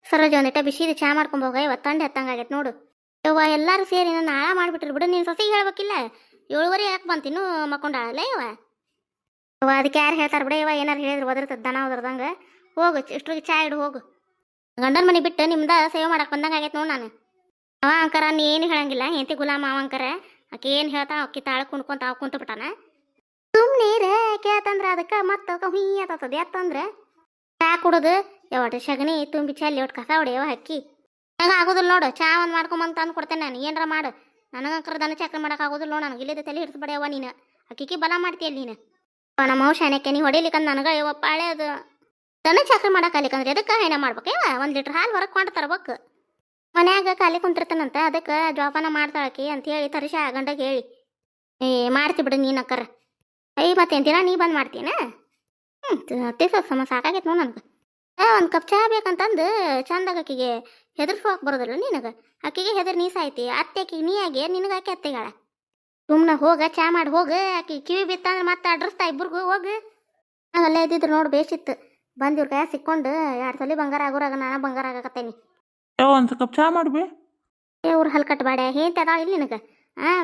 ಸರೋಜ ಒಂದಿಟ ಬಿಸಿದು ಚಾ ಮಾಡ್ಕೊಂಬೋಗ ಇವತ್ತು ತಂಡೆ ಹತ್ತಂಗಾಗೈತೆ ನೋಡು. ಯವ್ವ ಎಲ್ಲರೂ ಸೇರಿ ನನ್ನ ಹಾಳ ಮಾಡಿಬಿಟ್ರು ಬಿಡು. ನೀನು ಸೊಸೆಗೆ ಹೇಳ್ಬೇಕಿಲ್ಲ. 7:30 ಯಾಕೆ ಬಂತಿನ್ನು ಮಕ್ಕೊಂಡಾಳಲ್ಲ ಯವ್ವ. ಯವ್ವ ಅದಕ್ಕೆ ಯಾರು ಹೇಳ್ತಾರೆ ಬಿಡ ಯವ್ವ. ಏನಾರು ಹೇಳಿದ್ರು ಒದರ್ತದ ದನ ಒದರ್ದಂಗೆ. ಹೋಗು ಇಷ್ಟ್ರಿಗೆ ಚಾ ಇಡು ಹೋಗು. ಗಂಡನ ಮನೆ ಬಿಟ್ಟು ನಿಮ್ದ ಸೇವೆ ಮಾಡಕ್ಕೆ ಬಂದಂಗೆ ಆಗೈತೆ ನೋಡು ನಾನು. ಅವ ಅಂಕರ ನೀ ಏನು ಹೇಳಂಗಿಲ್ಲ. ಹೆಂಡತಿ ಗುಲಾಮ ಅವ ಅಂಕರ. ಆಕೆ ಏನು ಹೇಳ್ತಾ ಅಕ್ಕಿ ತಾಳೆ ಕುಣ್ಕೊಂತ ಅವ್ ಕುಂತು ಬಿಟ್ಟಾನ. ಸುಮ್ಮನೆ ರೇ ಕೇಳ್ತಂದ್ರೆ ಅದಕ್ಕೆ ಮತ್ತೆ ಹುಯ್ಯ ಆತದ ಎತ್ತಂದ್ರೆ ಚಾ ಕುಡುದು ಯಾವಟ್ಟು ಸಗಣಿ ತುಂಬಿ ಚೆಲ್ಲಿ ಒಟ್ಟು ಕಸ ಹೊಡೆಯವ ಹಕ್ಕಿ. ನನಗೆ ಆಗೋದಿಲ್ಲ ನೋಡು. ಚಾ ಒಂದು ಮಾಡ್ಕೊಂಬಂದು ತಂದು ಕೊಡ್ತೇನೆ ನಾನು. ಏನಾರ ಮಾಡು. ನನಗಂಕರ ದನ ಚಕ್ರ ಮಾಡೋಕೆ ಆಗೋದಿಲ್ಲ ನೋಡು. ನನಗೆ ಇಲ್ಲದ ತಲೆ ಹಿಡಿಸ್ಬೇಡವ ನೀನು. ಅಕ್ಕಿಗೆ ಬಲ ಮಾಡ್ತೀಯಲ್ಲ ನೀನು. ನಮ್ಮ ಔಷಾನಕ್ಕೆ ನೀವು ಹೊಡಿಲಿಕ್ಕಂದು ನನಗೆ ಯವ್ವಪ್ಪ ಹಳೇದು ದನ ಚಕ್ರ ಮಾಡೋಕೆ ಅಲ್ಲಿಕಂದ್ರೆ ಅದಕ್ಕೆ ಹೆಣ ಮಾಡ್ಬೇಕೇವ. 1 ಲೀಟ್ರ್ ಹಾಲು ಹೊರಗೆ ಕೊಂಡು ತರ್ಬೇಕು. ಮನ್ಯಾಗ ಖಾಲಿ ಕುಂತಿರ್ತಾನಂತ ಅದಕ್ಕೆ ಜೋಪಾನ ಮಾಡ್ತಾಳಕಿ ಅಂತ ಹೇಳಿ ತರಿಸ ಗಂಡಗೆ ಹೇಳಿ ಮಾಡ್ತಿ ಬಿಡು ನೀನು ಅಕ್ಕರ. ಮತ್ತೇನು ದಿನ ನೀ ಬಂದು ಮಾಡ್ತೀನ. ತಿರ್ಸ ಸಮ ಸಾಕಾಗೈತೆ ನೋಡು ನನಗೆ. ಒಂದು ಕಪ್ ಚಹಾ ಬೇಕಂತಂದು ಚಂದಾಗ ಆಕಿಗೆ ಹೆದರ್ಸೋಕೆ ಬರೋದಿಲ್ಲ ನಿನಗೆ. ಆಕಿಗೆ ಹೆದರ್ ನೀ ಸಾಯ್ತಿ. ಅತ್ತೆ ಆಕಿಗೆ ನೀ ಆಗಿ ನಿನಗೆ ಆಕೆ ಅತ್ತೆಗಾಳ. ಸುಮ್ಮನೆ ಹೋಗ ಚಾ ಮಾಡಿ ಹೋಗು. ಆಕಿ ಕಿವಿ ಬಿತ್ತಂದ್ರೆ ಮತ್ತೆ ಅಡ್ರಸ್ತಾ ಇಬ್ಬರಿಗೂ ಹೋಗು. ಅಲ್ಲೇ ಇದ್ದಿದ್ರು ನೋಡು ಬೇಸಿತ್ತು. ಬಂದು ಇವ್ರ ಕೈ ಸಿಕ್ಕೊಂಡು 2 ಸಲ ಬಂಗಾರ ಆಗೋರಾಗ ನಾನು ಬಂಗಾರ ಆಗಕತ್ತೇನಿ. ಒಂದು ಕಪ್ ಚಾ ಮಾಡ್ಬಿ. ಇವ್ರು ಹಲ್ಕಟ್ಟು ಬಾಡೆ ಹೇಂತ ಅದಾಳ ಇಲ್ಲಿ ನಿನಗೆ.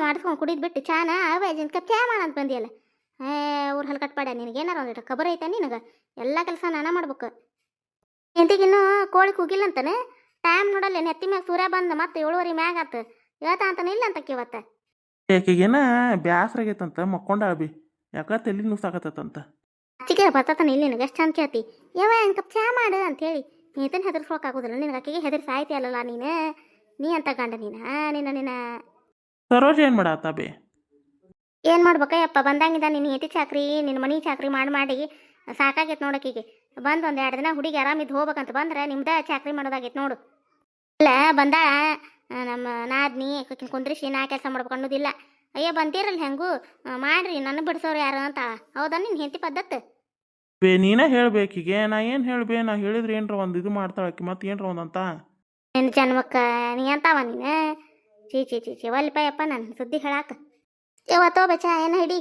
ಮಾಡಿಸ್ಕೊಂಡು ಕುಡಿದು ಬಿಟ್ಟು ಚಾನ ಅವೇ ಕಪ್ ಚಾ ಮಾಡಂತ ಬಂದಿಯಲ್ಲ. ಊರು ಹಲ್ಕಟ್ಟು ಬಾಡೆ ನಿನಗೇನಾರ ಒಂದಿಟ್ಟು ಖಬರ್ ಐತೆ ನಿನಗೆ. ಎಲ್ಲ ಕೆಲಸ ನಾನ ಮಾಡ್ಬೇಕು. ಎಂತಿಗಿನ್ನೂ ಕೋಳಿ ಕೂಗಿಲ್ಲ ಅಂತಾನೆ. ಟೈಮ್ ನೋಡಲ್ಲ ನೆತ್ತಿ ಮ್ಯಾಗ ಸೂರ್ಯ ಬಂದು ಮತ್ತೆ 7:30 ಮ್ಯಾಗ ಆತು. ಇವತ್ತ ಅಂತಾನೆ ಇಲ್ಲ ಅಂತಕ್ಕೆ ಇವತ್ತು. ಆಕೆಗೇನ ಬ್ಯಾಸ್ರ ಆಗೈತಂತ ಮಕ್ಕೊಂಡಾಳ ಬಿ. ಯಾಕ ತಲೆ ನುಸಾಕತ್ತಂತ. ಅಚ್ಚಿಗೆ ಬರ್ತತಾನೆ ಇಲ್ಲಿ ನಿನಗೆ ಎಷ್ಟು ಚಂದ ಕೇಳ್ತಿ. ಯಾವ ಒಂದು ಕಪ್ ಚಾ ಮಾಡು ಅಂತೇಳಿ. ನೀತನ ಹೆದರ್ಸ್ಕೊಳಕ್ಕಾಗೋದಿಲ್ಲ ನಿನಗೆ. ಆಕೆಗೆ ಹೆದರ್ಸಿ ಆಯ್ತಿ ಅಲ್ಲಲ್ಲ ನೀನು. ನೀ ಅಂತ ಗಂಡ ನೀನು. ನಿನ್ನ ಸರೋಜ ಏನು ಮಾಡಾತ ಬಿ. ಏನು ಮಾಡ್ಬೇಕಯ್ಯಪ್ಪ ಬಂದಂಗಿದ್ದ ನಿನ್ನ ಹೆತಿ ಚಾಕ್ರಿ ನಿನ್ನ ಮನೆ ಚಾಕ್ರಿ ಮಾಡಿ ಸಾಕಾಗೈತೆ ನೋಡೋಕಿಗೆ. ಬಂದು 1-2 ದಿನ ಹುಡುಗಿ ಆರಾಮಿದ್ದು ಹೋಗ್ಬೇಕಂತ ಬಂದ್ರೆ ನಿಮ್ದ ಚಾಕ್ರಿ ಮಾಡೋದಾಗೈತೆ ನೋಡು. ಇಲ್ಲ ಬಂದಾಳ ನಮ್ಮ ನಾದ್ನಿ ಕುಂದ್ರಿಸಿ ನಾ ಕೆಲಸ ಮಾಡ್ಬೇಕು ಅನ್ನೋದಿಲ್ಲ. ಅಯ್ಯೋ ಬಂದಿರಲ್ಲ ಹೆಂಗೂ ಮಾಡ್ರಿ ನನಗೆ ಬಿಡಿಸೋರು ಯಾರು ಅಂತ. ಹೌದಾ ನಿನ್ನ ಹೆಂಡತಿ ಪದ್ಧತಿ ಬೇ ನೀನೇ ಹೇಳ್ಬೇಕೀಗೆ. ನಾ ಏನು ಹೇಳ್ಬೇ. ನಾ ಹೇಳಿದ್ರೆ ಏನರ ಒಂದು ಇದು ಮಾಡ್ತಾಳಕಿ ಮತ್ತೆ ಏನರ ಒಂದಂತ. ನಿನ್ನ ಜನ್ಮಕ್ಕೆ ನೀ ಅಂತಾವ ನೀನು. ಚೀ ಒಲ್ಪಯ್ಯಪ್ಪ ನಾನು ಸುದ್ದಿ ಹೇಳಾಕ. ಇವತ್ತೋ ಬಚ್ಚ ಏನು ಹಿಡಿ.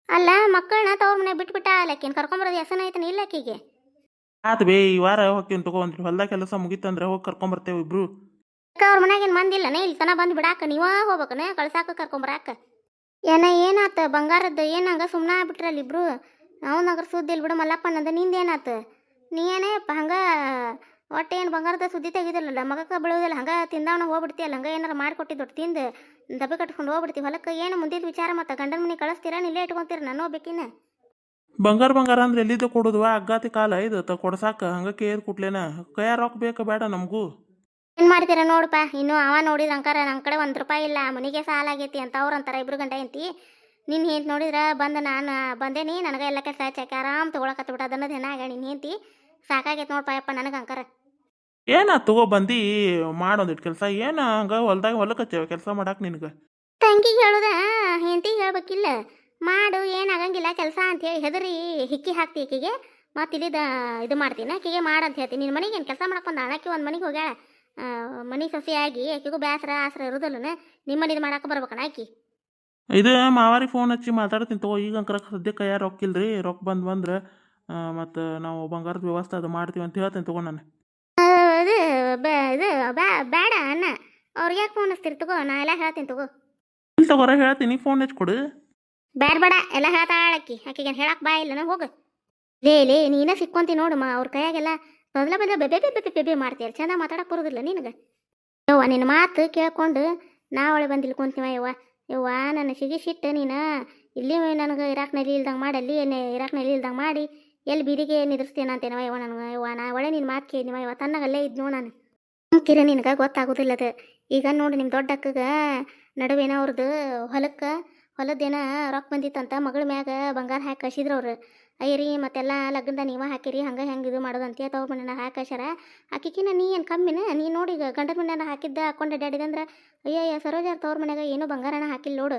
ಅಲ್ಲ ಮಕ್ಕಳನ್ನ ತವ್ರ ಮನೆ ಬಿಟ್ಬಿಟ್ಟ ಅಲ್ಲಕ್ಕೇನು ಕರ್ಕೊಂಬರೋದು ಹೆಸನ ಐತನ ಇಲ್ಲ ಆಕಿಗೆ. ಆತು ಬೇ ಈ ವಾರ ಹೋಗ್ತೀನಿ ತಗೋ. ಒಂದು ಹೊಲ್ದಾಗ ಕೆಲಸ ಮುಗಿತಂದ್ರೆ ಹೋಗಿ ಕರ್ಕೊಂಬರ್ತೇವೆ ಇಬ್ರು. ಅವ್ರ ಮನ್ಯಾಗೇನು ಮಂದಿಲ್ಲನೇ ಇಲ್ಲಿ ತನ ಬಂದು ಬಿಡಾಕ ನೀವ ಹೋಗ್ಬೇಕನ ಕಳ್ಸಾಕ ಕರ್ಕೊಂಬರಾಕ. ಏನಾತ ಬಂಗಾರದ್ದು ಏನಂಗ ಸುಮ್ಮನೆ ಆಗ್ಬಿಟ್ರಲ್ಲಿ ಇಬ್ರು. ನಾವು ನಗರ ಸುದ್ದಿ ಇಲ್ಲಿ ಬಿಡು ಮಲ್ಲಪ್ಪನಂದ ನಿಂದೇನಾತು. ನೀ ಏನೇಪ್ಪ ಹಂಗೆ ಒಟ್ಟೇನು ಬಂಗಾರದ ಸುದ್ದಿ ತೆಗಿದಿಲ್ಲಲ್ಲ ಮಗಕ್ಕೆ ಬೀಳೋದಿಲ್ಲ. ಹಂಗೆ ತಿಂದವನ ಹೋಗ್ಬಿಡ್ತೀಯಲ್ಲ. ಹಂಗೆ ಏನಾರು ಮಾಡಿಕೊಟ್ಟಿದ್ದು ತಿಂದು ದಬ್ಬೆ ಕಟ್ಕೊಂಡು ಹೋಗ್ಬಿಡ್ತೀವಿ ಹೊಲಕ್ಕೆ. ಏನು ಮುಂದಿದ್ದು ವಿಚಾರ ಮತ್ತೆ ಗಂಡನ ಮನೆ ಕಳಿಸ್ತೀರ ಇಲ್ಲೇ ಇಟ್ಕೊಂತೀರ ನಾನು ಹೋಗ್ಬೇಕಿನ. ಬಂಗಾರ ಅಂದ್ರೆ ಎಲ್ಲಿದ್ದ ಕೊಡೋದು ಅಗ್ಗಾತಿ ಕಾಲ ಇದು ಕೊಡ್ಸಾಕ. ಹಂಗೆ ಕೇದ್ ಕುಟ್ಲೇನ ಕೈಯಾರ ರೊಕ್ಕ ಬೇಕಾ ಬೇಡ ನಮಗೂ. ಏನು ಮಾಡ್ತೀರ ನೋಡಪ್ಪ. ಇನ್ನು ಅವ ನೋಡಿದ್ರೆ ಅಂಕಾರ ನನ್ನ ಕಡೆ 1 ರೂಪಾಯಿ ಇಲ್ಲ ಮನೆಗೆ ಸಾಲ ಆಗೈತಿ ಅಂತ ಅವ್ರು ಅಂತಾರೆ ಇಬ್ರು ಗಂಡ ಎಂತಿ. ನಿನ್ನ ಹೆಂತ ನೋಡಿದ್ರೆ ಬಂದು ನಾನು ಬಂದೇನಿ ನನಗೆ ಎಲ್ಲ ಕೆಲಸ ಹಚ್ಚಾಕೆ ಆರಾಮ್ ತೊಗೊಳಕತ್ತ ಬಿಟ್ಟು ಅದನ್ನೋದು ಏನಾಗ ನಿನ್ನ ಹೆಂತಿ ಸಾಕಾಗೈತೆ ನೋಡಪ್ಪ ಯಪ್ಪ ನನಗೆ ಅಂಕಾರ. ಏನ ತಗೋ ಬಂದು ಮಾಡೋದಿಟ್ಟು ಕೆಲಸ. ಏನು ಹಂಗೆ ಹೊಲಕ್ಕೆ ಹಚ್ಚೇವ ಕೆಲಸ ಮಾಡಕ್ಕೆ ನಿನಗೆ. ತಂಗಿಗೆ ಹೇಳುದ ಹೆಂತಿಗೆ ಹೇಳ್ಬೇಕಿಲ್ಲ. ಮಾಡು ಏನಾಗಂಗಿಲ್ಲ ಕೆಲಸ ಅಂತೇಳಿ ಹೆದರಿ ಹಿಕ್ಕಿ ಹಾಕ್ತಿ ಆಕಿಗೆ. ಮತ್ತು ಇಲ್ಲಿದ ಇದು ಮಾಡ್ತೀನಿ ಆಕಿಗೆ ಮಾಡಂತ ಹೇಳ್ತೀನಿ. ನಿನ್ನ ಮನೆಗೆ ಏನು ಕೆಲಸ ಮಾಡಕ್ಕೆ ಅಣಕ್ಕೆ ಒಂದು ಮನೆಗೆ ಹೋಗ್ಯಾಳ. ಮನೆ ಸೊಸೆಯಾಗಿ ಆಕಿಗೂ ಬೇಸರ ಆಸರ ಇರೋದಲ್ಲನ ನಿಮ್ಮ ಮನೇದು ಮಾಡಕ್ಕೆ ಬರ್ಬೇಕಣ ಆಕಿ. ಇದು ಮಾವಾರಿ ಫೋನ್ ಹಚ್ಚಿ ಮಾತಾಡ್ತೀನಿ ತಗೋ. ಈಗ ಅಂಕರ ಸದ್ಯಕ್ಕೆ ಯಾರು ರೊಕ್ಕ ಇಲ್ರಿ. ರೊಕ್ಕ ಬಂದ್ರೆ ಮತ್ತು ನಾವು ಬಂಗಾರದ ವ್ಯವಸ್ಥೆ ಅದು ಮಾಡ್ತೀವಿ ಅಂತ ಹೇಳ್ತೀನಿ ತಗೋ ನಾನು. ಇದು ಬೇಡ ಅಣ್ಣ ಅವ್ರಿಗೆ ಯಾಕೆ ಫೋನ್ ಹಚ್ತೀರಿ ತಗೋ. ನಾ ಎಲ್ಲ ಹೇಳ್ತೀನಿ ತಗೋ. ಇಲ್ಲಿ ತಗೋರ ಹೇಳ್ತೀನಿ ಫೋನ್ ಹಚ್ಕೊಡು. ಬೇಡ ಎಲ್ಲ ಹೇಳ್ತಾಳಕ್ಕಿ. ಆಕಿಗೇನು ಹೇಳಕ್ಕೆ ಬಾ ಇಲ್ಲನ ಹೋಗು. ಲೇ ನೀನೇ ಸಿಕ್ಕೊಂತಿ ನೋಡು ಅವ್ರ ಕೈಯಾಗೆಲ್ಲ ಮೊದಲ ಬೆಬೆ ಮಾಡ್ತೀಯಲ್ಲ. ಚಂದ ಮಾತಾಡಕ್ಕೆ ಬರೋದಿಲ್ಲ ನಿನಗೆ. ಯವ್ವ ನಿನ್ನ ಮಾತು ಕೇಳ್ಕೊಂಡು ನಾವಳೆ ಬಂದಿಲ್ಲಿ ಕುಂತೀವ. ಯವ್ವ ನನ್ನ ಸಿಟ್ಟು ನೀನು ಇಲ್ಲಿ ನನಗೆ ಇರಾಕ್ ನೆಲೆ ಇಲ್ದಂಗೆ ಮಾಡಲ್ಲಿ ಇರಾಕ್ ನೆಲೆ ಇಲ್ದಂಗೆ ಮಾಡಿ ಎಲ್ಲಿ ಬೀದಿಗೆ ನಿದ್ರಿಸ್ತೇನೆ ಅಂತೇನವ. ಯವ್ವ ನಾ ಒಳ್ಳೆ ನಿನ್ನ ಮಾತು ಕೇಳಿದೀವ. ತನ್ನಗಲ್ಲೇ ಇದ್ನೋ ನಾನು ಕಿರ ನಿನಗೆ ಗೊತ್ತಾಗೋದಿಲ್ಲ ಅದು. ಈಗ ನೋಡಿ ನಿಮ್ಮ ದೊಡ್ಡ ಅಕ್ಕಗೆ ನಡುವೇನ ಅವ್ರದ್ದು ಹೊಲದ್ದೇನ ರೊಕ್ಕ ಬಂದಿತ್ತಂತ ಮಗಳ ಮ್ಯಾಗ ಬಂಗಾರ ಹಾಕಿ ಕಳಿಸಿದ್ರು ಅವ್ರು. ಅಯ್ಯರಿ ಮತ್ತೆಲ್ಲ ಲಗ್ನದ ನೀವ ಹಾಕಿರಿ ಹಂಗೆ ಹೆಂಗೆ ಇದು ಮಾಡೋದಂತ ತವ್ರ ಮನೆಯ ಹಾಕಿ ಕಳ್ಸ್ಯಾರ. ಆಕಿಕಿನ ನೀ ಏನು ಕಮ್ಮಿನ ನೀ ನೋಡಿ ಈಗ ಗಂಡನ ಮನೆಯ ಹಾಕಿದ್ದ ಹಾಕೊಂಡು ಅಡ್ಡಾಡಿದಂದ್ರೆ ಅಯ್ಯಯ್ಯ ಸರೋಜಾರ ತವ್ರ ಮನೆಯಾಗ ಏನೂ ಬಂಗಾರನ ಹಾಕಿಲ್ಲ ನೋಡು.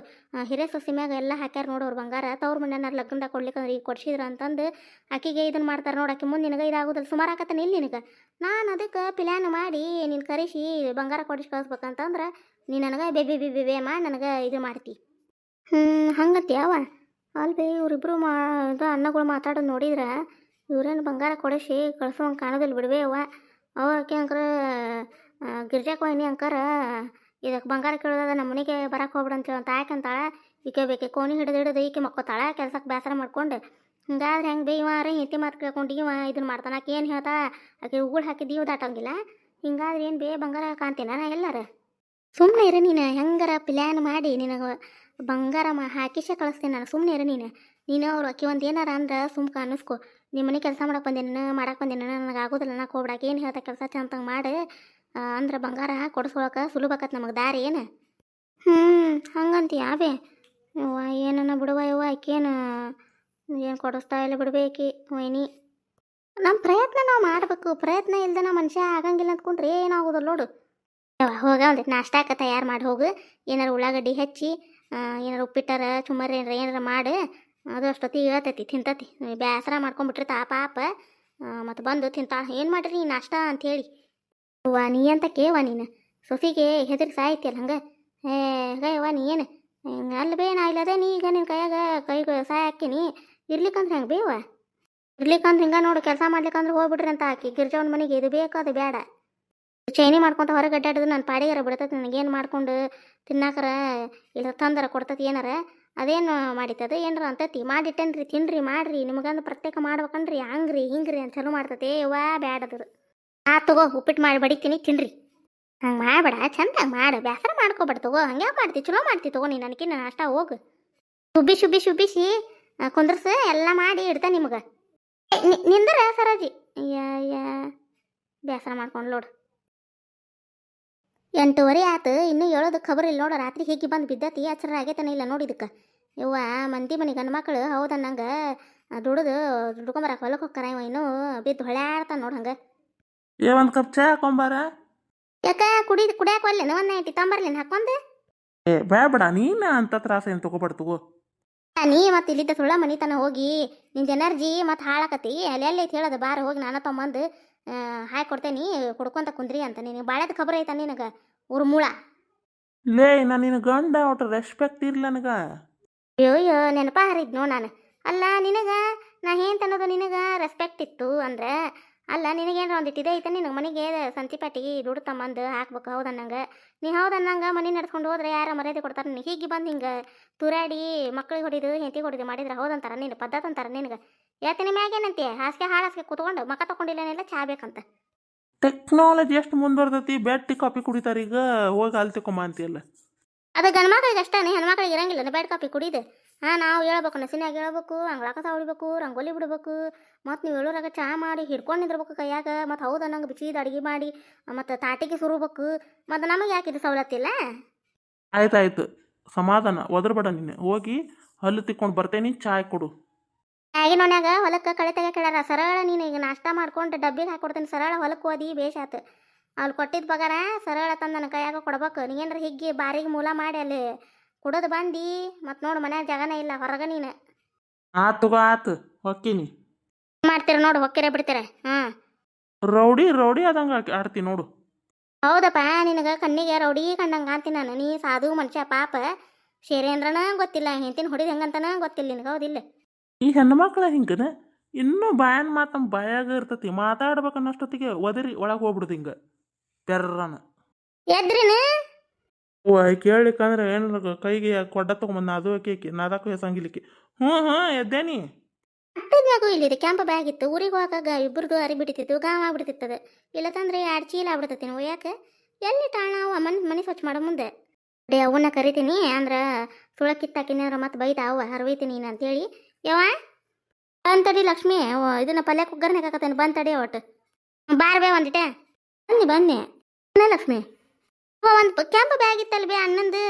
ಹಿರೇ ಸೊಸಿ ಮ್ಯಾಗ ಎಲ್ಲ ಹಾಕ್ಯಾರ ನೋಡು ಅವ್ರು ಬಂಗಾರ. ತವ್ರ ಮನೆಯನ್ನಾರು ಲಗ್ನದಾಗ ಕೊಡ್ಲಿಕ್ಕಂದ್ರೆ ಈಗ ಕೊಡ್ಸಿದ್ರ ಅಂತಂದು ಆಕಿಗೆ ಇದನ್ನು ಮಾಡ್ತಾರೆ ನೋಡಿ. ಆಕಿ ಮುಂದೆ ನಿನಗೆ ಇದಾಗೋದಿಲ್ಲ ಸುಮಾರು ಆಕತ್ತಾನೆ ಇಲ್ಲಿ ನಿನಗೆ. ನಾನು ಅದಕ್ಕೆ ಪ್ಲ್ಯಾನ್ ಮಾಡಿ ನೀನು ಕರೆಸಿ ಬಂಗಾರ ಕೊಡಿಸಿ ಕಳಿಸ್ಬೇಕಂತಂದ್ರೆ ನೀ ನನಗೆ ಬೇಬೆ ಮಾಡಿ ನನಗೆ ಇದು ಮಾಡ್ತಿ. ಹಂಗಂತ ಯಾವ ಅಲ್ವೇ ಇವರಿಬ್ರು ಇದು ಅಣ್ಣಗಳು ಮಾತಾಡೋದು ನೋಡಿದ್ರೆ ಇವ್ರೇನು ಬಂಗಾರ ಕೊಡಿಸಿ ಕಳ್ಸೋಂಗೆ ಕಾಣೋದಿಲ್ಲ ಬಿಡುವೆ ಅವ್ವ. ಅವ್ರಕ್ಕೆ ಅಂಕರ ಗಿರ್ಜಾಕ್ ವೈನಿ ಅಂಕರ ಇದಕ್ಕೆ ಬಂಗಾರ ಕೇಳೋದ ನಮ್ಮ ಮನೆಗೆ ಬರಕ್ಕೆ ಹೋಗ್ಬಿಡು ಅಂತೇಳಿ ಅಂತ ಯಾಕಂತಾಳೆ. ಈಕೆ ಬೇಕೆ ಕೋಣಿ ಹಿಡಿದು ಈಕೆ ಮಕ್ಕೋತಾಳ ಕೆಲ್ಸಕ್ಕೆ ಬೇಸರ ಮಾಡ್ಕೊಂಡು. ಹಿಂಗಾದ್ರೆ ಹೆಂಗೆ ಬೇ ಇವ ರೀ ಹೆಂಡತಿ ಮಾತು ಕೇಳ್ಕೊಂಡು ಇವ ಇದನ್ನ ಮಾಡ್ತಾನೆ. ಆಕೆ ಏನು ಹೇಳ್ತಾ ಆಕೆ ಉಗುಳು ಹಾಕಿದ್ದು ಇವು ದಾಟಂಗಿಲ್ಲ. ಹಿಂಗಾದ್ರೆ ಏನು ಬೇ ಬಂಗಾರ ಕಾಣ್ತೀನ ನಾ ಎಲ್ಲಾರ ಸುಮ್ಮನೆ ಇರು ನೀನು. ಹೆಂಗಾರ ಪ್ಲ್ಯಾನ್ ಮಾಡಿ ನಿನಗೆ ಬಂಗಾರ ಹಾಕಿಸೇ ಕಳಿಸ್ತೀನಿ ನಾನು. ಸುಮ್ಮನೆ ಇರು ನೀನು ಅವ್ರು ಆಕೆ ಒಂದು ಏನಾರ ಅಂದ್ರೆ ಸುಮ್ಕ ಅನ್ನಿಸ್ಕೊ. ನಿಮ್ಮ ಮನೆ ಕೆಲಸ ಮಾಡಕ್ಕೆ ಬಂದೇನ ಮಾಡಕ್ಕೆ ಬಂದೇನ ನನಗೆ ಆಗೋದಿಲ್ಲ ಅನ್ನಕ್ಕೆ ಹೋಗ್ಬಿಡಾಕೆ. ಏನು ಹೇಳ್ತಾ ಕೆಲಸ ಚಂದಂಗೆ ಮಾಡಿ ಅಂದ್ರೆ ಬಂಗಾರ ಕೊಡಿಸ್ಕೊಳಕ್ಕೆ ಸುಲಭ ಆಕತ್ ನಮಗೆ ದಾರಿ ಏನು. ಹಂಗಂತ ಯಾವೇ ಯವ್ವ ಏನನ್ನ ಬಿಡುವ ಯವ್ವ ಆಕೇನು ಏನು ಕೊಡಿಸ್ತಾ ಇಲ್ಲ ಬಿಡ್ಬೇಕಿ ವೈನಿ. ನಮ್ಮ ಪ್ರಯತ್ನ ನಾವು ಮಾಡಬೇಕು. ಪ್ರಯತ್ನ ಇಲ್ದೆ ನಾವು ಮನುಷ್ಯ ಆಗಂಗಿಲ್ಲ ಅಂದ್ಕೊಂಡ್ರೆ ಏನಾಗೋದಿಲ್ಲ ನೋಡು. ಹೋಗ ಒಂದು ನಾಷ್ಟಾಕ ತಯಾರು ಮಾಡಿ ಹೋಗು. ಏನಾರು ಉಳ್ಳಾಗಡ್ಡಿ ಹೆಚ್ಚಿ ಏನಾರು ಉಪ್ಪಿಟ್ಟಾರ ಚುಮ್ಮರಿ ಏನಾರ ಮಾಡಿ ಅದು ಅಷ್ಟೊತ್ತಿಗೆ ಹೇಳ್ತೈತಿ ತಿಂತತಿ. ಬೇಸರ ಮಾಡ್ಕೊಂಡ್ಬಿಟ್ಟಿರ್ತ ಪಾಪ ಮತ್ತು ಬಂದು ತಿಂತಾ ಏನು ಮಾಡಿರಿ ನಾಷ್ಟ ಅಂಥೇಳಿ. ಅವ್ವ ನೀ ಅಂತ ಕೇವ ನೀನು ಸೊಸಿಗೆ ಹೆದರಿ ಸಾಯ್ತಿಯಲ್ಲ ಹಂಗೆ ಯವ್ವ ನೀ ಏನು ಅಲ್ಲಿ ಬೇ ನಾ ಇಲ್ಲದೆ ನೀ ಈಗ ನಿನ್ನ ಕೈಗೆ ಸಾಯ ಹಾಕಿನಿ ಇರ್ಲಿಕ್ಕಂದ್ರೆ ಹೆಂಗೆ ಬೇವ ಇರ್ಲಿಕ್ಕಂದ್ರೆ ಹಿಂಗೆ ನೋಡು. ಕೆಲಸ ಮಾಡ್ಲಿಕ್ಕಂದ್ರೆ ಹೋಗ್ಬಿಡ್ರಿ ಅಂತ ಹಾಕಿ ಗಿರ್ಜವನ ಮನೆಗೆ ಇದು ಬೇಕು ಅದು ಬೇಡ. ಚೈನಿ ಮಾಡ್ಕೊತ ಹೊರಗೆ ಅಡ್ಡಾಡಿದ್ರು ನನ್ನ ಪಾಡಿಗಾರ ಬಿಡ್ತೈತಿ. ನನಗೇನು ಮಾಡ್ಕೊಂಡು ತಿನ್ನಾಕರ ಇಲ್ಲ ತಂದರ ಕೊಡ್ತೈತಿ ಏನಾರ ಅದೇನು ಮಾಡಿತ್ತದ ಏನಾರ ಅಂತೈತಿ ಮಾಡಿಟ್ಟೇನ್ರಿ ತಿನ್ರಿ ಮಾಡ್ರಿ ನಿಮಗಂದು ಪ್ರತ್ಯೇಕ ಮಾಡ್ಬೇಕನ್ರಿ ಹಂಗ್ರಿ ಹಿಂಗ್ರಿ ಅಂತ ಚಲೋ ಮಾಡ್ತೈತಿ. ಯವ್ವಾ ಬ್ಯಾಡದ್ರು ತಗೋ ಉಪ್ಪಿಟ್ಟು ಮಾಡಿ ಬಡಿತೀನಿ ತಿನ್ರಿ. ಹಂಗೆ ಮಾಡಬೇಡ ಚಂದಾಗ ಮಾಡು ಬೇಸರ ಮಾಡ್ಕೊಬೇಡ ತಗೋ. ಹಂಗೆ ಮಾಡ್ತಿ ಚಲೋ ಮಾಡ್ತಿ ತಗೋ ನೀನು ನನಗಿನ್ನ ನಾಷ್ಟ ಹೋಗು. ಶುಬ್ಬಿಸಿ ಕುಂದ್ರಸ ಎಲ್ಲ ಮಾಡಿ ಇಡ್ತಾ ನಿಮ್ಗೆ ನಿಂದ್ರ ಸರೋಜಿ ಬೇಸರ ಮಾಡ್ಕೊಂಡು ನೋಡು. 8:30 ಆತು ಇನ್ನೂ ಹೇಳೋದು ಖಬರ್ ಇಲ್ಲ ನೋಡು. ರಾತ್ರಿ ಹೇಗೆ ಬಂದು ಬಿದ್ದತಿ ಎಚ್ಚರ ಆಗೈತನ ಇಲ್ಲ ನೋಡಿದಕ್ಕೆ. ಯವ್ವ ಮಂದಿ ಮನೆ ಗಂಡು ಮಕ್ಕಳು ಹೌದನ್ನಂಗೆ ದುಡ್ಕೊಂಬರಕ್ಕೆ ಹೊಲಕ್ಕೆ ಹೋಗ್ತಾರ. ಇವ ಇನ್ನೂ ಬಿದ್ದು ಹೊಳ್ಯಾಡ್ತಾನೆ ನೋಡು ಹಂಗೆ. ಒಂದು ಕಪ್ ಚಾ ಹಾಕೊಂಬಾರ. ಯಾಕೆ ಕುಡಿಯಾಕ ಒಲ್ಲೇನು ಒಂದು ನೈಟಿ ತಂಬರ್ಲೇನು ಹಾಕೊಂಡೆ ಬೇಡ ನೀನು ಅಂತ ತ್ರಾಸ ಏನು ತಗೋಬೇಡ ತಗೋ. ನೀ ಮತ್ತೆ ಇಲ್ಲಿದ್ದ ಸುಳ್ಳ ಮನಿ ತನ ಹೋಗಿ ನಿಂದು ಎನರ್ಜಿ ಮತ್ತು ಹಾಳಾಕತಿ. ಅಲ್ಲಿ ಐತಿ ಹೇಳೋದು ಬಾರ ಹೋಗಿ ನಾನು ತೊಂಬಂದು ಹಾಕಿ ಕೊಡ್ತೇನೆ ಕುಡ್ಕೊಂತ ಕುಂದ್ರಿ ಅಂತ. ನಿನಗೆ ಬಾಳ್ಯದ ಖಬರ್ ಐತ ನಿನಗೆ ಊರು ಮೂಳ. ಲೇ ನಾನು ನಿನ್ನ ಗಂಡ ಒಟ್ಟು ರೆಸ್ಪೆಕ್ಟ್ ಇಲ್ಲ ನನಗೆ. ಅಯ್ಯೋ ನೆನಪ ಹರಿದ್ ನೋ ನಾನು. ಅಲ್ಲ ನಿನಗೆ ನಾ ಏನು ಅನ್ನೋದು ನಿನಗೆ ರೆಸ್ಪೆಕ್ಟ್ ಇತ್ತು ಅಂದ್ರೆ ಅಲ್ಲ ನಿನಗೇನು ಒಂದಿಟ್ಟು ಇದೆ ಐತೆ ನಿನಗೆ ಮನೆಗೆ ಸಂತಿಪಾಟಿಗೆ ದುಡ್ಡು ತಮ್ಮಂದು ಹಾಕ್ಬೇಕು ಹೌದನ್ನಂಗೆ. ನೀ ಹೌದನ್ನಂಗೆ ಮನೆ ನಡ್ಸ್ಕೊಂಡು ಹೋದ್ರೆ ಯಾರ ಮರ್ಯಾದೆ ಕೊಡ್ತಾರೆ ನಿನಗೆ. ಹೀಗೆ ಬಂದು ಹಿಂಗೆ ತೂರಾಡಿ ಮಕ್ಳಿಗೆ ಹೊಡಿದು ಹೆಂಡತಿ ಹೊಡಿದು ಮಾಡಿದ್ರೆ ಹೌದಂತಾರ ನೀನು ಪದ್ಧತಿ ಅಂತಾರ ನಿನಗೆ. ಯಾತನೆ ಮ್ಯಾಗೇನಂತೆ ಹಾಸಿಗೆ ಹಾಸಿಗೆ ಕೂತ್ಕೊಂಡು ಮಕ್ಕ ತಗೊಂಡಿಲ್ಲೇನೆಲ್ಲ ಚಾ ಬೇಕಂತ. ಟೆಕ್ನಾಲಜಿ ಎಷ್ಟು ಮುಂದುವರ್ದೈತಿ. ಬೆಟ್ಟಿ ಕಾಫಿ ಕುಡಿತಾರೆ ಈಗ ಹೋಗಿ ಅಲ್ಲಿ ತಗೊಂಬ ಅಂತೀಯಲ್ಲ. ಅದು ಗಂಡು ಮಕ್ಳಿಗೆ ಅಷ್ಟೇ ಹೆಣ್ಮಕ್ಳಿಗೆ ಇರಂಗಿಲ್ಲ ಬೇಡ ಕಾಪಿ ಕುಡಿದು. ನಾವು ಹೇಳ್ಬೇಕು ನಸಿನಾಗ ಹೇಳ್ಬೇಕು ಅಂಗಳ ಕಸ ಹೊಡಿಬೇಕು ರಂಗೋಲಿ ಬಿಡ್ಬೇಕು ಮತ್ತು ನೀವು ಹೇಳೋರಾಗ ಚಾ ಮಾಡಿ ಹಿಡ್ಕೊಂಡು ನಿಂದಿರ್ಬೇಕು ಕೈಯಾಗ. ಮತ್ತು ಹೌದು ಅನ್ನಂಗೆ ಬಿಸಿದು ಅಡುಗೆ ಮಾಡಿ ಮತ್ತು ತಾಟಿಗೆ ಸುರಬೇಕು. ಮತ್ತು ನಮಗೆ ಯಾಕಿದು ಸವಲತ್ತಿಲ್ಲ. ಆಯ್ತಾಯ್ತು ಸಮಾಧಾನ ಒದರ್ಬೇಡ ನೀನು. ಹೋಗಿ ಹಲ್ಲು ತಿಕ್ಕೊಂಡು ಬರ್ತೇನೆ ಚಾಯ್ ಕೊಡು. ಆಗಿನೋನ್ಯಾಗ ಹೊಲಕ್ಕೆ ಕಳೆ ತೆಗೆ ಕೇಳಾರ ಸರಳ ನೀನು ಈಗ ನಾಷ್ಟ ಮಾಡ್ಕೊಂಡು ಡಬ್ಬಿಗೆ ಹಾಕೊಡ್ತೇನೆ. ಸರಳ ಹೊಲಕ್ಕೆ ಓದಿ ಬೇಷಾತು. ಅಲ್ಲಿ ಕೊಟ್ಟಿದ್ದು ಪಗಾರ ಸರಳ ತಂದು ನನ್ನ ಕೈಯಾಗ ಕೊಡ್ಬೇಕು. ನೀನೇನ್ರ ಹಿಗ್ಗಿ ಬಾರಿಗೆ ಮೂಲ ಮಾಡಿ ಅಲ್ಲಿ ಕುಡೋದು ಬಂದು ಮತ್ತು ನೋಡು ಮನ್ಯಾಗ ಜಾಗನೇ ಇಲ್ಲ ಹೊರಗೆ ನೀನು. ಆತು ಆತು ಹೊಕ್ಕಿನಿ ಮಾಡ್ತೀರ ನೋಡು ಹೊಕ್ಕಿರ ಬಿಡ್ತೀರ. ರೌಡಿ ಅದಂಗೆ ಆಡ್ತೀನಿ ನೋಡು. ಹೌದಪ್ಪ ನಿನಗೆ ಕಣ್ಣಿಗೆ ರೌಡಿ ಕಂಡಂಗೆ ಅಂತೀನಿ ನಾನು. ನೀ ಸಾಧು ಮನುಷ್ಯ ಪಾಪ ಶೇರೇಂದ್ರನ ಗೊತ್ತಿಲ್ಲ ಹೆಂತಿನ ಹೊಡಿದು ಹೆಂಗಂತನ ಗೊತ್ತಿಲ್ಲ ನಿನಗೆ ಹೌದಿಲ್ಲ. ಈ ಹೆಣ್ಮಕ್ಳ ಹಿಂಗನ ಇನ್ನೂ ಬಾಯನ್ ಮಾತಮ್ಮ ಬಾಯಾಗ ಇರ್ತತಿ. ಮಾತಾಡ್ಬೇಕನ್ನಷ್ಟೊತ್ತಿಗೆ ಒದರಿ ಒಳಗೆ ಹೋಗ್ಬಿಡ್ದು ಹಿಂಗೆ ಬೆರ್ರನ ಎದ್ರಿನ ಕೇಳಿಕಂದ್ರೆ ಏನಾರ ಕೈಗೆ ಕೊಡ್ಡ ತೊಗೊಂಬಂದು ಅದು ಕೇಕಿ ನಾದಕ್ಕೂ ಹೆಸಂಗಿಲಿಕ್ಕೆ. ಹ್ಞೂ ಎದ್ದೇನಿ ಅಟ್ಟದ್ಯಾಗೂ ಇಲ್ಲಿದೆ ಕ್ಯಾಂಪ್ ಬ್ಯಾಗ್ ಇತ್ತು. ಊರಿಗೆ ಹೋಗಾಗ ಇಬ್ಬರದು ಅರಿಬಿಡ್ತಿತ್ತು ಗಾಮ ಆಗ್ಬಿಡ್ತಿತ್ತದ. ಇಲ್ಲ ತಂದ್ರೆ 2 ಚೀಲ ಆಗ್ಬಿಡ್ತತಿ. ನಾವು ಯಾಕೆ ಎಲ್ಲಿ ಟಾಳ ನಾವು ಮನೆ ಸ್ವಚ್ಛ ಮಾಡೋ ಮುಂದೆ ಅವನ್ನ ಕರಿತೀನಿ ಅಂದ್ರೆ ಸುಳಕ್ಕಿತ್ತಾಕಿನಾರ ಮತ್ತೆ ಬೈತಾ ಅವ ಹರವೈತೀನಿ ನೀನು ಅಂತೇಳಿ. ಯವ್ವ ಬಂತಡಿ ಲಕ್ಷ್ಮಿ ಇದನ್ನ ಪಲ್ಯ ಕುಕ್ಕರ್ನಾಗ ಹಾಕತ್ತೇನೆ ಬಂತಡಿ ಒಟ್ಟು ಬಾರ್ ಬೇ ಒಂದಿಟೆ ಬನ್ನಿ ಲಕ್ಷ್ಮಿ. ಒಂದು ಕ್ಯಾಂಪ್ ಬ್ಯಾಗ್ ಇತ್ತಲ್ಲ ಬೇ ಅಣ್ಣಂದು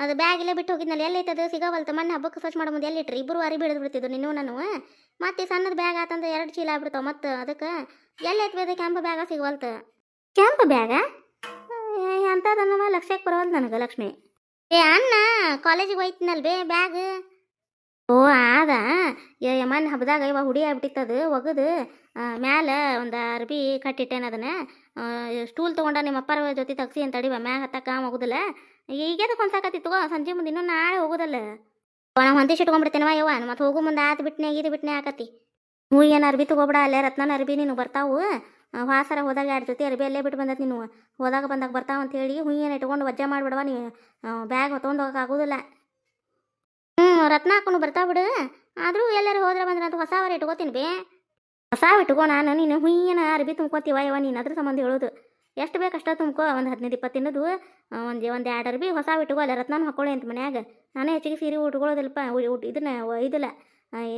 ಅದು ಬ್ಯಾಗ್ ಇಲ್ಲೇ ಬಿಟ್ಟು ಹೋಗಿದ್ನಲ್ಲಿ ಎಲ್ಲೈತದು ಸಿಗವಲ್ತು. ಮಣ್ಣು ಹಬ್ಬಕ್ಕೆ ಸ್ವಚ್ಛ ಮಾಡೋ ಮುಂದೆ ಎಲ್ಲಿಟ್ರಿ ಇಬ್ಬರು ಅರಿ ಬಿಡದು ಬಿಡ್ತಿದ್ದು ನೀನು ನಾನು. ಮತ್ತೆ ಸಣ್ಣದು ಬ್ಯಾಗ್ ಆತಂದ್ರೆ 2 ಚೀಲ ಆಗ್ಬಿಡ್ತಾವ. ಮತ್ತು ಅದಕ್ಕೆ ಎಲ್ಲೈತಿ ಬೇದ ಕ್ಯಾಂಪ್ ಬ್ಯಾಗ ಸಿಗವಲ್ತು. ಕ್ಯಾಂಪ್ ಬ್ಯಾಗ ಅಂಥದನ್ನವ ಲಕ್ಷಕ್ಕೆ ಬರೋಲ್ದು ನನಗೆ ಲಕ್ಷ್ಮಿ. ಅಣ್ಣ ಕಾಲೇಜಿಗೆ ಹೋಯ್ತಿನಲ್ ಬೇ ಬ್ಯಾಗ್. ಓ ಆದ ಮಣ್ಣು ಹಬ್ಬದಾಗ ಇವಾಗ ಹುಡಿ ಆಗ್ಬಿಟ್ಟಿತ್ತದು ಒಗದು ಮ್ಯಾಲೆ ಒಂದು ಅರ್ಬಿ ಕಟ್ಟಿಟ್ಟೇನೆ. ಅದನ್ನು ಸ್ಟೂಲ್ ತೊಗೊಂಡ ನಿಮ್ಮ ಅಪ್ಪರ ಜೊತೆ ತಗ್ಸಿ ಅಂತ ಅಡಿವ ಮ್ಯಾಗ ಹತ್ತಕ್ಕ ಹೋಗುದಿಲ್ಲ. ಈಗೇದಕ್ಕೆ ಹೊಂದ್ಸಾಕತ್ತಿತ್ತು ಸಂಜೆ ಮುಂದೆ ಇನ್ನೂ ನಾಳೆ ಹೋಗೋದಲ್ಲ. ನಾವು ಹೊಂದಿಸಿ ಇಟ್ಕೊಂಡ್ಬಿಡ್ತೇನವ ಯವ್ವ ಮತ್ತು ಹೋಗೋ ಮುಂದೆ ಆತು ಬಿಟ್ಟನೆ ಇದು ಬಿಟ್ಟನೆ ಆಕತಿ. ಏನು ಅರ್ಬಿ ತೊಗೊಬಿಡ ಅಲ್ಲೇ ರತ್ನನ ಅರ್ಬಿ ನೀನು ಬರ್ತಾವು ವಾಸರ ಹೋದಾಗ ಯಾರ ಜೊತೆ ಅರ್ಬಿ ಅಲ್ಲೇ ಬಿಟ್ಟು ಬಂದತ್ ನೀನು ಹೋದಾಗ ಬಂದಾಗ ಬರ್ತಾವ ಅಂತ ಹೇಳಿ ಹುಯ್ಯನ ಇಟ್ಕೊಂಡು ವಜ್ಜೆ ಮಾಡಿಬಿಡವ ನೀ ಬ್ಯಾಗ್ ತೊಗೊಂಡು ಹೋಗಕ್ಕೆ ಆಗೋದಿಲ್ಲ. ರತ್ನ ಹಾಕೊಂಡು ಬರ್ತಾ ಬಿಡು. ಆದರೂ ಎಲ್ಲರೂ ಹೋದ್ರೆ ಬಂದ್ರೆ ಅಂತ ಹೊಸವರ ಇಟ್ಕೋತೀನಿ ಬೇ. ಹೊಸ ಇಟ್ಕೋ ನಾನು ನೀನು ಹುಯ್ಯನ ಅರ್ಬಿ ತುಂಬ್ಕೋತೀವ ಯವ ನೀನು ಅದ್ರ ಸಂಬಂಧ ಹೇಳೋದು. ಎಷ್ಟು ಬೇಕು ಅಷ್ಟ ತುಂಬ್ಕೋ. ಒಂದು 15-20 ದಿನದ್ದು ಒಂದು 2 ಅರ್ಬಿ ಹೊಸ ಇಟ್ಕೋ. ಅಲ್ಲ ರತ್ನಾನು ಹಾಕೊಳ್ಳಿ ಅಂತ ಮನ್ಯಾಗ. ನಾನೇ ಹೆಚ್ಚಿಗೆ ಸೀರೆ ಉಟ್ಕೊಳ್ಳೋದಿಲ್ಲಪ್ಪ. ಇದನ್ನ ಒಯ್ದಿಲ್ಲ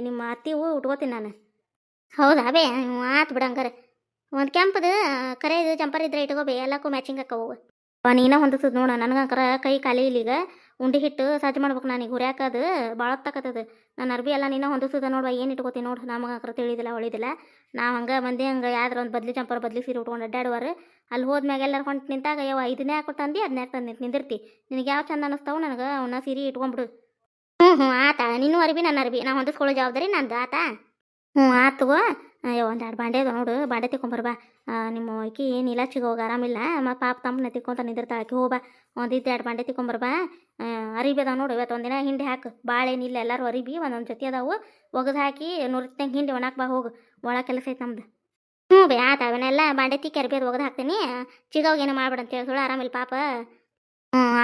ನಿಮ್ಮ ಅತ್ತಿವು ಉಟ್ಕೋತೀನಿ ನಾನು. ಹೌದಾ ಬೇ ಆತು ಬಿಡಂಗಾರೆ. ಒಂದು ಕೆಂಪದು ಕರೆದು ಜಂಪರ್ ಇದ್ರೆ ಇಟ್ಕೋ ಬೇ. ಎಲ್ಲಕ್ಕೂ ಮ್ಯಾಚಿಂಗ್ ಹಾಕವು. ನೀನ ಹೊಂದಿಸೋದು ನೋಡ. ನನಗಂಕರ ಕೈ ಖಾಲಿ ಇಲ್ಲೀಗ. ಉಂಡೆ ಹಿಟ್ಟು ಸಜ್ಜು ಮಾಡ್ಬೇಕು ನನಗೆ ಹುರ್ಯಾಕದು ಭಾಳ ಹೊತ್ತಾಕತ್ತದು. ನಾನು ಅರ್ಬಿ ಎಲ್ಲ ನೀನು ಹೊಂದಿಸೋದ ನೋಡುವ. ಏನು ಇಟ್ಕೋತೀನಿ ನೋಡು. ನಮಗಂಕರ ತಿಳಿದಿಲ್ಲ ಹೊಳಿದಿಲ್ಲ. ನಾವು ಹಂಗೆ ಮಂದಿ ಹಂಗೆ ಯಾವ್ದಾರ ಒಂದು ಬದ್ಲಿ ಜಂಪರ್ ಬದ್ಲಿ ಸೀರೆ ಉಟ್ಕೊಂಡು ಅಡ್ಡಾಡುವಾರು. ಅಲ್ಲಿ ಹೋದ್ಮ್ಯಾಗ ಎಲ್ಲರೂ ಹೊಂಟು ನಿಂತಾಗ ಯಾವ ಇದನ್ನೇ ಹಾಕೊ ತಂದು ಅದನ್ನ ಯಾಕೆ ತಂದು ನಿಂದಿರ್ತಿ. ನಿನಗೆ ಯಾವ ಚಂದ ಅನ್ನಿಸ್ತಾವು ನನಗೆ ಅವನ್ನ ಸೀರೆ ಇಟ್ಕೊಂಡ್ಬಿಡು. ಆತ ನೀನು ಅರ್ಬಿ ನನ್ನ ಅರ್ಬಿ ನಾವು ಹೊಂದಿಸ್ಕೊಳ್ಳೋ ಜವಾಬ್ದಾರಿ ನಂದು ಆತ. ಆತು. ಅಯ್ಯೋ ಒಂದು 2 ಬಾಂಡೆ ಅದು ನೋಡು. ಬಾಂಡೆ ತಿಕ್ಕೊಂಬರ್ಬಾ. ನಿಮ್ಮ ಆಕಿ ನೀಲಾಚಿಗೆ ಹೋಗಿ ಆರಾಮಿಲ್ಲ. ಮತ್ತು ಪಾಪ ತಮ್ಮನ್ನ ತಿಕ್ಕೊಂತ ನಿಂದಿರ್ತಾಳೆ ಆಕಿ. ಹೋಗ್ಬಾ ಒಂದು 2 ಬಾಂಡೆ ತಿಕ್ಕೊಂಬರ್ಬಾ. ಅರಿಬಿ ಅದಾವ ನೋಡು. ಇವತ್ತು ಒಂದಿನ ಹಿಂಡಿ ಹಾಕು. ಭಾಳ ಏನಿಲ್ಲ ಎಲ್ಲರೂ ಅರಿಬಿ ಒಂದೊಂದು ಜೊತೆ ಅದಾವು. ಒಗದು ಹಾಕಿ ನುರಿತಂಗೆ ಹಿಂಡಿ ಒಣಾಕ್ ಬಾ ಹೋಗು. ಒಳ ಕೆಲಸ ಐತೆ ನಮ್ದು. ಬೇ ಆತ ಅವನ್ನೆಲ್ಲ ಬಾಂಡೆ ತಿಕ್ಕಿ ಅರ್ಬಿ ಅದು ಒಗದು ಹಾಕ್ತೀನಿ. ಚಿಗವ್ಗೆ ಏನೋ ಮಾಡ್ಬೇಡ ಅಂತ ಹೇಳಿ ಸುಳ್ಳು ಆರಾಮಿಲ್ಲ ಪಾಪ.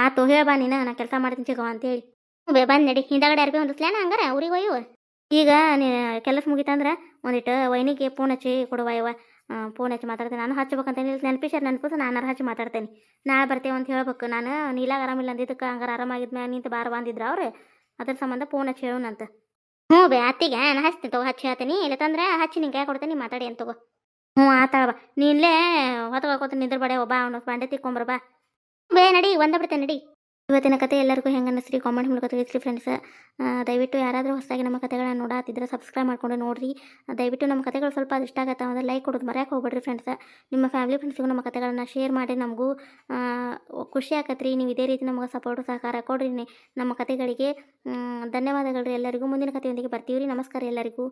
ಆತು ಹೇಳ್ಬಾ ನೀನು ನಾ ಕೆಲಸ ಮಾಡ್ತೀನಿ ಚಿಗವ ಅಂತೇಳಿ. ಬೇ ಬಂದು ನಡಿ. ಹಿಂದಗಡೆ ಅರ್ಬಿ ಹೊಂದಿಸ್ಲೇನ ಹಂಗಾರೆ ಊರಿಗೆ ಒಯ್ಯುವ. ಈಗ ನೀ ಕೆಲಸ ಮುಗಿತಂದ್ರೆ ಒಂದಿಟ್ಟು ವೈನಿಗೆ ಫೋನ್ ಹಚ್ಚಿ ಕೊಡುವ ಯವ್ವ. ಫೋನ್ ಹಚ್ಚಿ ಮಾತಾಡ್ತೀನಿ. ನಾನು ಹಚ್ಬೇಕಂತ ನೆನಪಿಸ ನಾನು ಹಚ್ಚಿ ಮಾತಾಡ್ತೇನೆ. ನಾಳೆ ಬರ್ತೇವೆ ಅಂತ ಹೇಳ್ಬೇಕು. ನಾನು ನೀಲಾಗ ಆರಾಮಿಲ್ಲ ಅಂದಿದ್ದಕ್ಕೆ ಹಂಗಾರೆ ಆರಾಮಾಗಿದ್ದ ಮ್ಯಾಗ ನಿಂತು ಬಾರ ಬಂದಿದ್ರು ಅವ್ರು. ಅದ್ರ ಸಂಬಂಧ ಫೋನ್ ಹಚ್ಚಿ ಹೇಳೋಣಂತ. ಬೇ ಅತ್ತಿಗೆ ನಾನು ಹಚ್ತೀನಿ ತಗೋ. ಹಚ್ಚಿ ಹೇಳ್ತೀನಿ. ಇಲ್ಲತ್ತಂದ್ರೆ ಹಚ್ಚಿ ನಿಂಗೆ ಕೈ ಕೊಡ್ತೀನಿ ಮಾತಾಡಿ ಅಂತ ತಗೋ. ಆತಾಳವ ನೀ ಇಲ್ಲೇ ಹೊತ್ಕೊಳ್ಕೊತ ನಿಂದ್ರ ಬಡೆ ಒಬ್ಬ ಅವನು ಬಾಂಡೆ ತಿಕ್ಕೊಂಬರ್ಬಾ. ಬೇ ನಡಿ ಒಂದ ಬಿಡ್ತೇನೆ ನಡಿ. ಇವತ್ತಿನ ಕತೆ ಎಲ್ಲರಿಗೂ ಹೆಂಗೆ ಅನ್ನಿಸ್ರಿ ಕಾಮೆಂಟ್ ಮೂಲಕ ತಿಳಿಸ್ರಿ ಫ್ರೆಂಡ್ಸ್. ದಯವಿಟ್ಟು ಯಾರಾದರೂ ಹೊಸದಾಗಿ ನಮ್ಮ ಕತೆಗಳನ್ನ ನೋಡಾತಿದ್ರೆ ಸಬ್ಸ್ಕ್ರೈಬ್ ಮಾಡ್ಕೊಂಡು ನೋಡಿರಿ. ದಯವಿಟ್ಟು ನಮ್ಮ ಕತೆಗಳು ಸ್ವಲ್ಪ ಇಷ್ಟ ಆಗತ್ತೆ ಅಂದರೆ ಲೈಕ್ ಕೊಡೋದು ಮರ್ಯಾಕೆ ಹೋಗ್ಬೇಡ್ರಿ ಫ್ರೆಂಡ್ಸ್. ನಿಮ್ಮ ಫ್ಯಾಮಿಲಿ ಫ್ರೆಂಡ್ಸಿಗೂ ನಮ್ಮ ಕತೆಗಳನ್ನ ಶೇರ್ ಮಾಡಿ. ನಮಗೂ ಖುಷಿ ಆಗತ್ತೆ ರೀ. ನೀವು ಇದೇ ರೀತಿ ನಮಗೆ ಸಪೋರ್ಟು ಸಹಕಾರ ಕೊಡ್ರಿ ನಮ್ಮ ಕತೆಗಳಿಗೆ. ಧನ್ಯವಾದಗಳು ರೀ ಎಲ್ಲರಿಗೂ. ಮುಂದಿನ ಕತೆಯೊಂದಿಗೆ ಬರ್ತೀವಿ ರೀ. ನಮಸ್ಕಾರ ಎಲ್ಲರಿಗೂ.